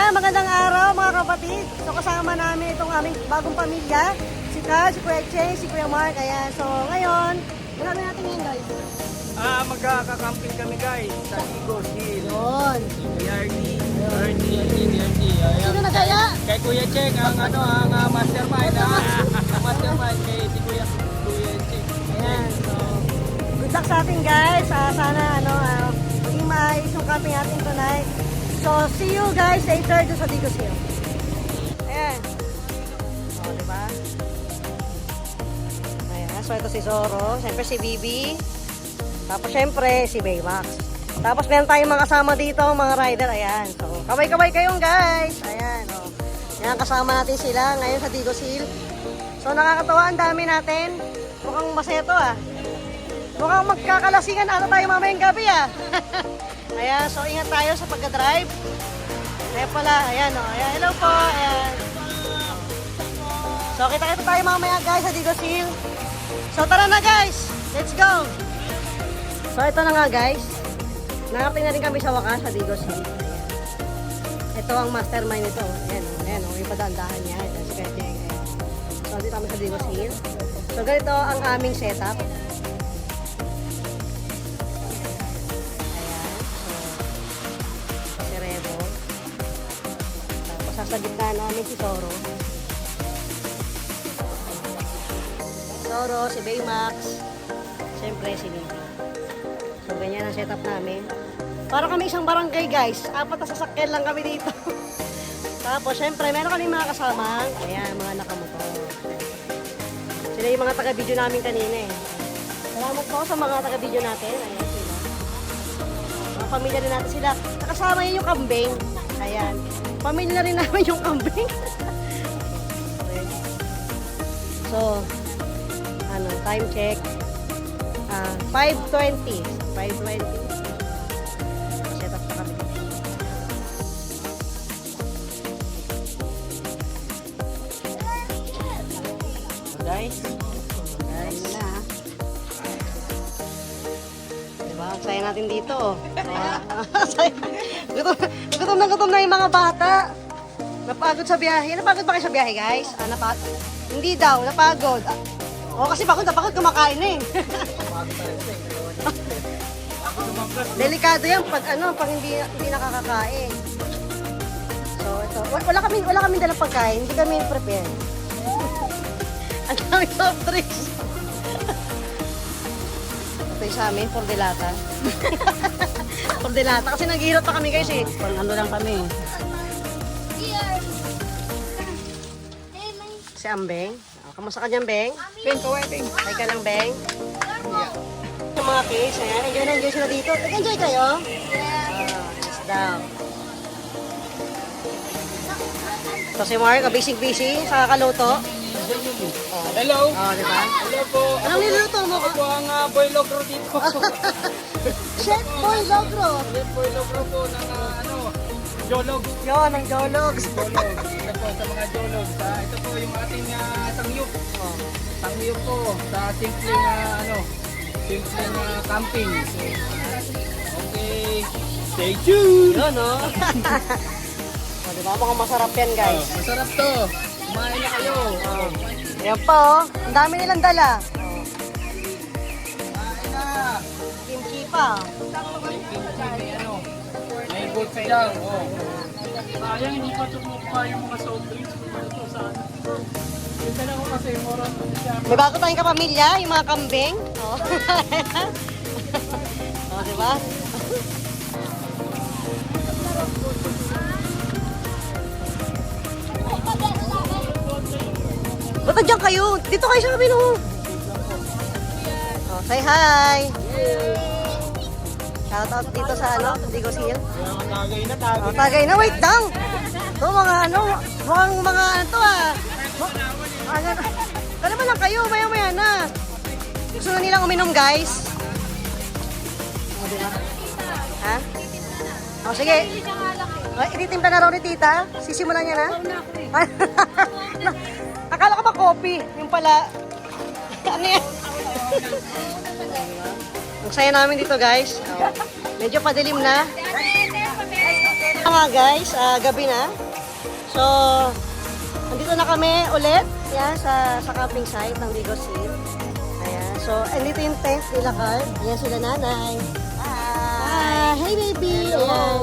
Ayan, magandang araw mga kapatid. So kasama namin itong aming bagong pamilya. Si Carl, si Kuya Cheng, si Kuya Mark. Ayan, so ngayon, gagawin natin ngayon guys. Magkakakamping kami guys sa Igos Hill. Yun. Ernie. Sino na kaya? Kay Kuya Cheng ang mastermind Ang mastermind kay si Kuya Cheng. Ayan, so good luck sa atin guys. Sana maging maayos yung camping natin tonight. So see you guys later doon sa Digos Hill. Ayan. O, diba? Ayan, so ito si Zoro. Siyempre si Bibi. Tapos siyempre si Baymax. Tapos meron tayong mga kasama dito, mga rider. Ayan. So kabay-kabay kayong guys. Ayan. O. Ayan, kasama natin sila ngayon sa Digos Hill. So nakakatawa, ang dami natin. Mukhang masaya to ah. Mukhang magkakalasingan tayo mamayang gabi ah. Ayan, so ingat tayo sa pagka-drive. Ayan pala, ayan o. Ayan, hello po. Ayan. So kita-kita tayo mamaya guys sa Digos Hill. So tara na guys. Let's go. So ito na nga guys. Nakarating na rin kami sa wakas sa Digos Hill. Ayan. Ito ang mastermind nito. Ayan o, ayan o. Yung padandahan niya. Ito, si Kuya Cheng. Ayan. So dito kami sa Digos Hill. So ganito ang aming setup. Sa gitna namin si Toro. Toro, si Baymax. Siyempre si Bibi. So ganyan ang setup namin. Para kami isang barangay guys. 4 na sasakyan lang kami dito. Tapos siyempre meron kami mga kasama. Ayan, mga nakamotor. Sila yung mga taga-video namin kanina eh. Salamat po sa mga taga-video natin. Ayan sila. Mga pamilya rin natin sila. Nakasama yun yung kambing. Ayan. Pamilya na rin namin yung kambing. So, time check. 5:20. 5:20. Set up na kami. So guys. Guys. Diba? Ang saya natin dito. Gutom na yung mga bata. Napagod sa biyahe. Napagod ba kayo sa biyahe, guys? Hindi daw, napagod. Kasi pagod kumakain na eh. Delikado yan pag hindi nakakakain. So, ito. Wala kami dalang pagkain. Hindi kami prepare. Ang daming soft drinks. Ito yung sa amin, for delata. For delata. Kasi naghihirap pa kami guys eh. Pang lang kami. Si Ambeng. Kamusta ka dyan, Beng? Beng, kaweting. Hi ka lang, Beng. Yung mga kids, ayan. Enjoy sila dito. Nag-enjoy kayo? Yes daw. So si Mark, busy sa kakaluto. Hello. Diba? Hello po. Anong niluluto mo? Ako ang boy logro dito. Chef Boy Logro. Boy logro po ng Jologs. Yun, ang Jologs. Jologs. Ito po sa mga Jologs. Ito po yung ating sangyup. Sangyup po sa simpleng camping. Okay. Stay tuned. Yun, no? Diba? Mukhang masarap yan, guys. Masarap to. Kumain na kayo. Ayan pa, oh. Ang dami nilang dala. Kumain na. Kimchi pa. May bulsa dyan. Sayang, hindi pa tumupa yung mga soft drinks. Ito sana. Yung dala ko kasi moron siya. May bago tayong kapamilya, yung mga kambing. Oh. Diba? Ba't nandiyan kayo? Dito kayo sa kabino. Oh, say hi. Shout out dito sa Digos Hill. Tagay na, wait down. Ito mga mukhang mga Kalma lang kayo, maya-maya na. Gusto na nilang uminom, guys. O, diba? Ha? O, sige. Ititimpla na raw ni tita. Sisimulan niya na. Akala ko ba coffee? Yung pala. Ano yan? Ang saya namin dito guys. Oh. Medyo padilim na. Nga guys, gabi na. So, nandito na kami ulit. Yan, sa camping site ng Digos Hill. Ayan. So, andito yung tent nila, Carl. Ayan sila nanay. Hi! Hey baby! Ayan.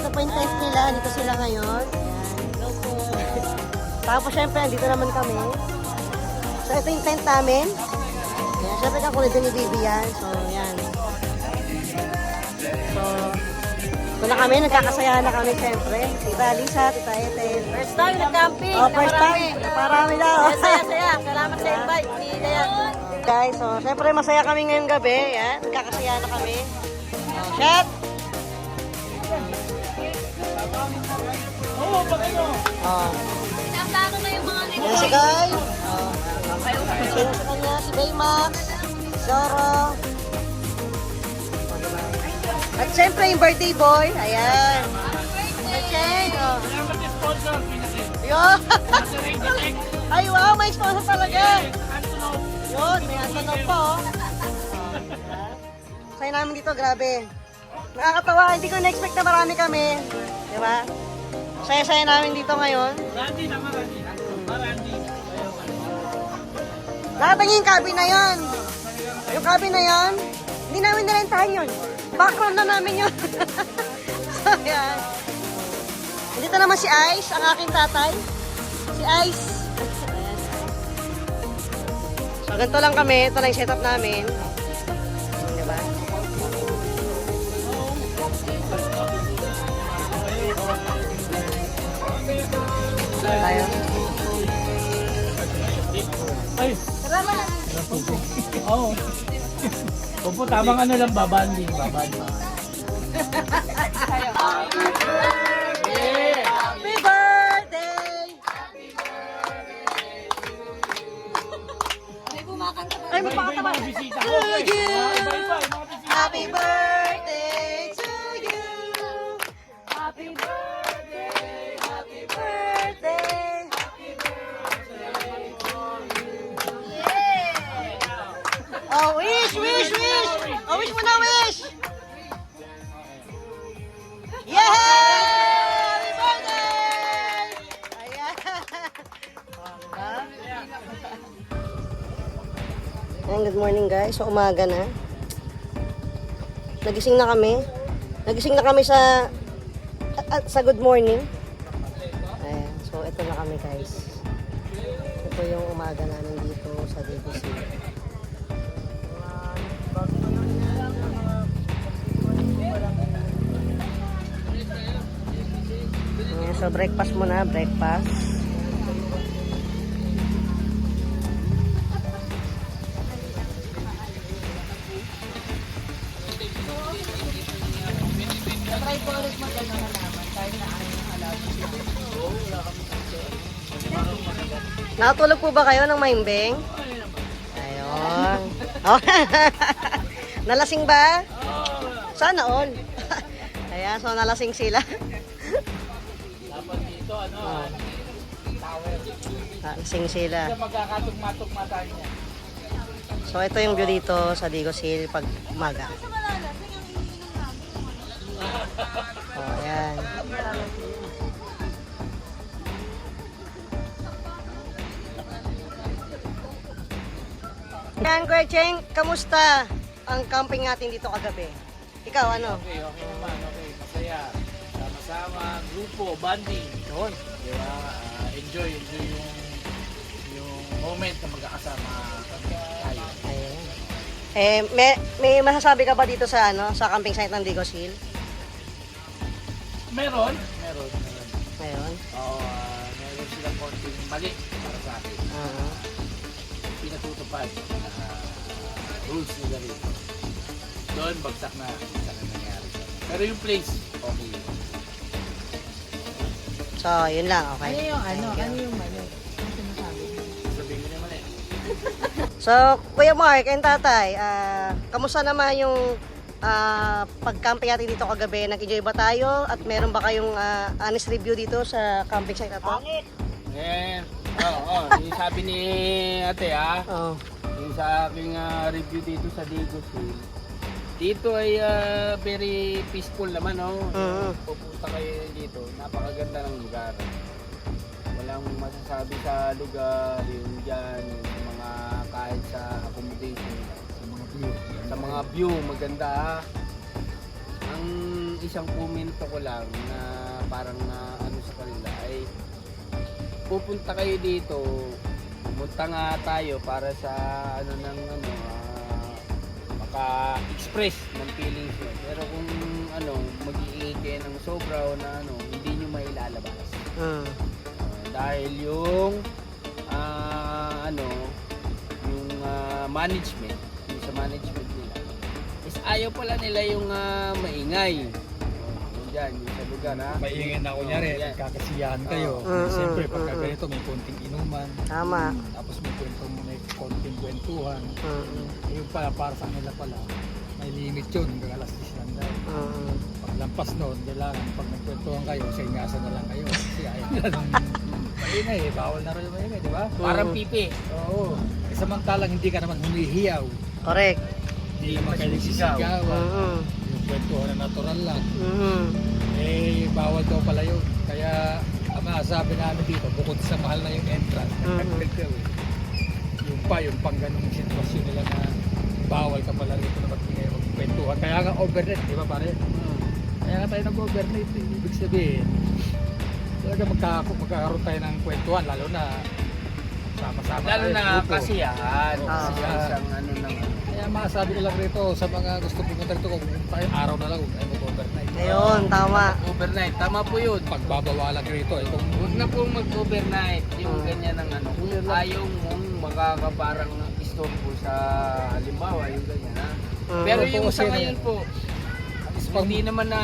Ito po yung tent nila. Dito sila ngayon. Ayan. Hello po. Tapos syempre, andito naman kami. So, ito yung tent namin. Ayan. Syempre, kakulit din ni Bibi yan. So, ayan. So, ito na kami. Nagkakasayahan na kami syempre. Tita Lisa, Tita Ethel. First time nag-camping. Oh, first time. Parami daw. Saya. Salamat sa invite. Guys, so syempre masaya kami ngayong gabi. Yan, nagkakasaya na kami. Oh, shot! Oo, bakit mo? Oh, Pinaplano na yung mga yan si Guy. Oh, sino sa kanya? Si Baymax, Zoro. At syempre yung birthday boy. Ayan. Cheng. Oh. Salamat sa sponsor, Pinasin. Yo! Sa Rating X. Ay, wow! May sponsor talaga. Antonov. Yun, may asanog pa oh. Saya namin dito, grabe. Nakakatawa, hindi ko na-expect na marami kami. Di ba? Saya-saya namin dito ngayon. Randy na Randy. Randy. Nakatangin yung cabin na yon. Yung cabin na yon, hindi namin nalentahan yun. Background na namin yun. So, yan. Dito naman si Ice, ang aking tatay. Si Ice. Ayan. So, ganito lang kami. Ito lang yung setup namin. Diba? Saan tayo? Ay. Oo. Opo, tamang ano lang, babanding. Happy birthday! Ay, may pakata ba? Mga bisita ko. To you! Iba-iba, mga bisita. Happy birthday to you! Happy birthday! Happy birthday! Oh, wish! Wish! Wish! Oh, wish mo na, wish! Yeah! Happy birthday! Ayan! Ayan, good morning guys. So, umaga na. Nagising na kami. Nagising na kami sa good morning. Ayan. So, ito na kami guys. Ito yung umaga namin dito sa Digos Hill. Ayan, so, breakfast muna. Breakfast. Nakatulog po ba kayo ng maimbing? Ayun. Oh. Nalasing ba? Sana all. Ayan, so nalasing sila. Dapat dito, ano, tower. Nalasing sila. Sa magkakatugma-tugma tayo niya. So ito yung view dito sa Digos Hill pag umaga. Oh, ayan. Yan, Kuya Cheng, kamusta ang camping natin dito kagabi? Ikaw, ano? Okay naman, okay. Masaya. Sama-sama, grupo, banding. Doon. Di ba? Enjoy yung moment na magkakasama kami tayo. Ayan. May masasabi ka ba dito sa sa camping site ng Digos Hill? Meron. Ngayon? Oo, meron silang konting mali para sa akin. Pinatutupad rules nila rito. Doon, bagsak na nangyari. Pero yung place, okay. So, yun lang. Okay. Ano yung mali? Sabihin ko naman eh. So, Kuya Mark and Tatay, kamusta naman yung pag-camping natin dito kagabi? Nag-enjoy ba tayo? At meron ba kayong honest review dito sa camping site na to? Yung sabi ni ate Oh. yung sa aking review dito sa Digos Hill, Dito ay very peaceful naman, no? Mm. Pupunta kayo dito, napakaganda ng lugar. Walang masasabi sa lugar, yung dyan, yung mga kahit sa accommodation, sa mga view, maganda ha. Ang isang komento ko lang na parang ano sa kanila ay pupunta kayo dito, pumunta nga tayo para sa ano ng ano, maka-express ng feelings nyo. Pero kung ano, mag-iingay kayo ng sobra o na ano, hindi nyo mailalabas. Mm. Dahil yung ano, yung management, yung sa management nila, is ayaw pala nila yung maingay. Yung dyan, yung sa lugar ha. Maingay na kunyari, Oh, yan. kakasiyahan kayo. Mm, Siyempre, mm, pagka mm, ganito, may konting inuman. Tama. Tapos may konting kwentuhan. Mm. Yung pala, para sa kanila pala, may limit yun, hanggang alas 10 lang dahil. Mm. Paglampas noon, kailangan pag nagkwentuhan kayo, sa ingasan na lang kayo. Kasi ayaw na lang. Maingay, bawal na rin yung maingay, di ba? Parang pipi. Oo. Eh, samantalang hindi ka naman humihiyaw. Correct. Hindi naman kayo nagsisigawan. Mm. Yung kwentuhan na natural lang. Mm. Eh, bawal daw pala yun. Kaya, ang masasabi namin dito, bukod sa mahal na yung entrance, yung pa, yung pang ganung sitwasyon nila na bawal ka pala rito na magbigay o kwentuhan. Kaya nga overnight, di ba pare? Kaya nga tayo nag-overnight. Ibig sabihin, talaga magkakaroon tayo ng kwentuhan, lalo na sama-sama Lalo tayo, na grupo. kasiyahan. Oo, Kasi kasiyahan. isang ano ng Kaya masasabi ko lang rito sa mga gusto pumunta rito, kung tayo araw na lang, huwag tayo mag-overnight. Ayun, tama. overnight. Tama po yun. Pagbabawalan rito, itong Huwag na pong mag-overnight. Yung ganyan ng ano. Kung ayaw mong makakaparang istorbo sa halimbawa, yung ganyan ha. Mm. Pero yung Kasi sa ngayon po, hindi naman na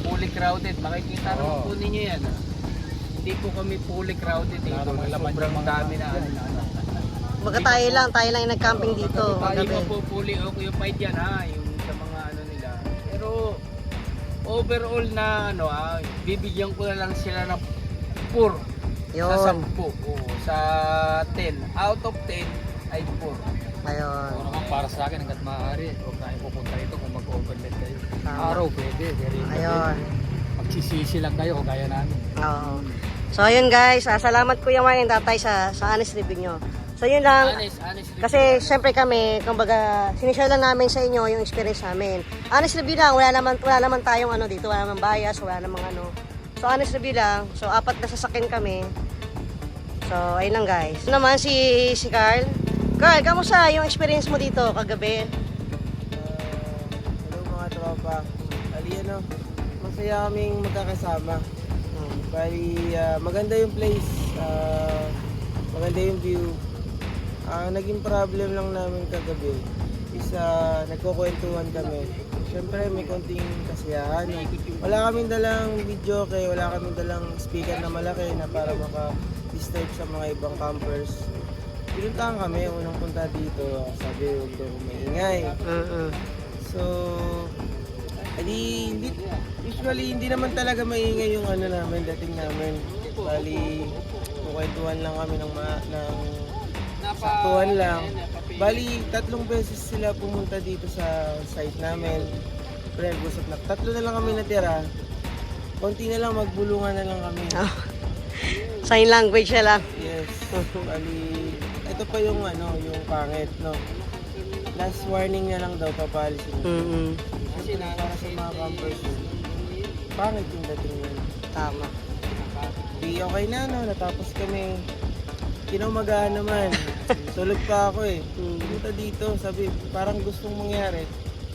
fully crowded. Makikita naman Oo. po ninyo yan. Ha? Hindi po kami fully crowded dito. Wala namang laman Sobrang yung mga- dami na ano. Baga tayo lang yung nag-camping dito. Hindi Kagabi. pa po fully occupied yan ha, yung sa mga ano nila. Pero overall na ano ha, bibigyan ko na lang sila ng 4 sa Yun. 10. Oo, sa 10. Out of 10 ay 4. Ayun. Ano naman para sa akin hanggat maaari, huwag tayo pupunta rito kung mag-overnight kayo. Tama. Araw pwede, very Ayun. Magsisisi lang kayo kung gaya namin. Oo. So ayun guys, salamat Kuya Mark and Tatay sa honest review nyo. So yun lang. Honest. Kasi syempre kami, kumbaga, sinishare lang namin sa inyo yung experience namin. Honest review lang, wala naman tayong ano dito, wala naman bias, wala namang ano. So honest review lang. So 4 na sasakyan kami. So ayun lang guys. Ito naman si Carl. Carl, kamusta yung experience mo dito kagabi? Hello mga tropa. Bali ano, masaya kaming magkakasama. Bali maganda yung place, maganda yung view. Naging problem lang namin kagabi is nagkukwentuhan kami. Siyempre may konting kasiyahan. Wala kaming dalang video kaya wala kaming dalang speaker na malaki na para maka-disturb sa mga ibang campers. Pinuntahan kami, unang punta dito, sabi huwag daw maingay. So, usually hindi naman talaga maingay yung ano namin, dating namin. Bali, kukwentuhan lang kami ng saktuhan lang. Bali, 3 beses sila pumunta dito sa site namin. Pero nag-usap na, 3 na lang kami natira. Konti na lang, magbulungan na lang kami. Sign language na lang. Yes. Bali, ito pa yung ano, yung pangit, no. Last warning na lang daw papalisin. Kasi para sa mga campers, pangit yung dating yun. Tama. Di okay na, no. Natapos kami. Kinaumagaan naman. Tulog pa ako eh. Pumunta dito, sabi, parang gustong mangyari.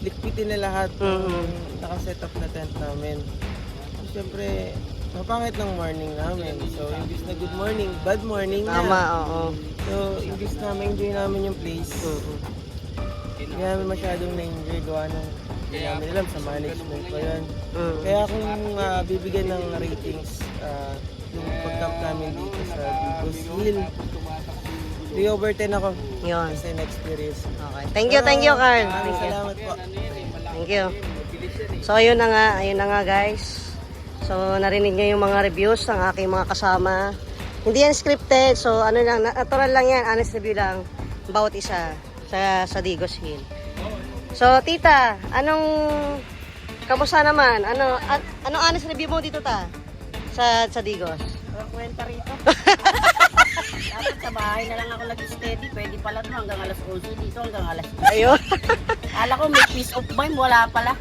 Likpitin na lahat ng nakaset up na tent namin. So, syempre, mapangit ng morning namin. So, imbis na good morning, bad morning na. Tama, oo. So, imbis na ma-enjoy namin yung place, hindi namin masyadong na-enjoy gawa ng hindi namin alam sa management ko yun. Kaya kung bibigyan ng ratings yung pag-camp namin dito sa Digos Hill, 3/10 ako. Yun. Kasi na-experience. Okay. Thank you, Carl. Maraming salamat po. Thank you. So ayun na nga guys. So narinig niyo yung mga reviews ng aking mga kasama. Hindi yan scripted, so ano lang, natural lang yan, honest review lang bawat isa sa Digos Hill. So So, tita, kamusta naman? Anong honest review mo dito, ta? Sa Digos? Walang kwenta rito. Dapat sa bahay na lang ako nag-steady. Pwede pala ito hanggang alas 11 dito, hanggang alas 10. Ayun. Kala ko may peace of mind, wala pala.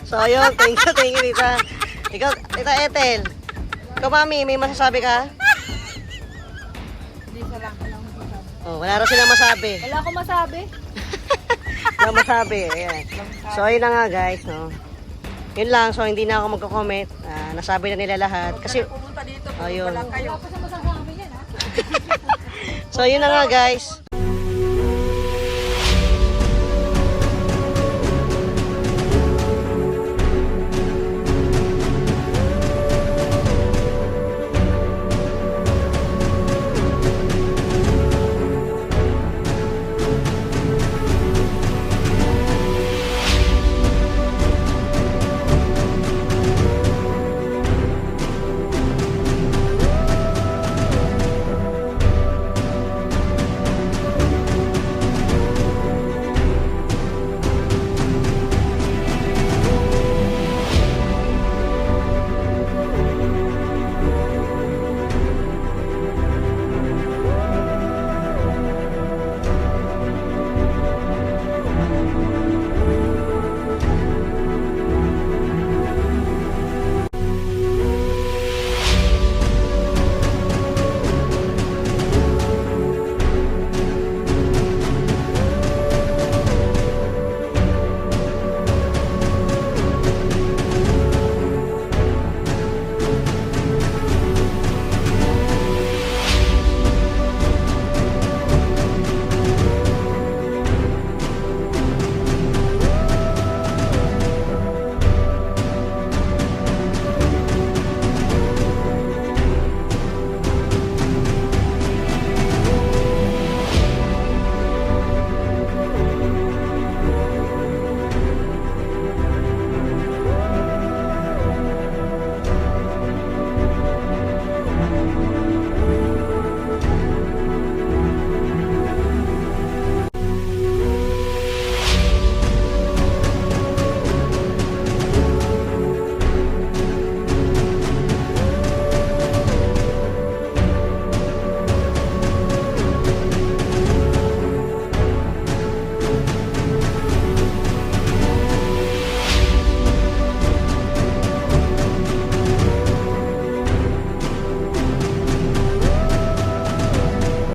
So, ayun. Thank you, tita. Ikaw, tita Ethel. Ikaw, mami, may masasabi ka? Hindi sa lang. Oh, wala rin silang masabi. Wala akong masabi. Wala masabi. Ayan. So, ayun na nga, guys. No? Yun lang. So, hindi na ako magko-comment. Nasabi na nila lahat. Kasi, ayun. Wala pa sa masasabi yan, ha? So, yun na nga, guys.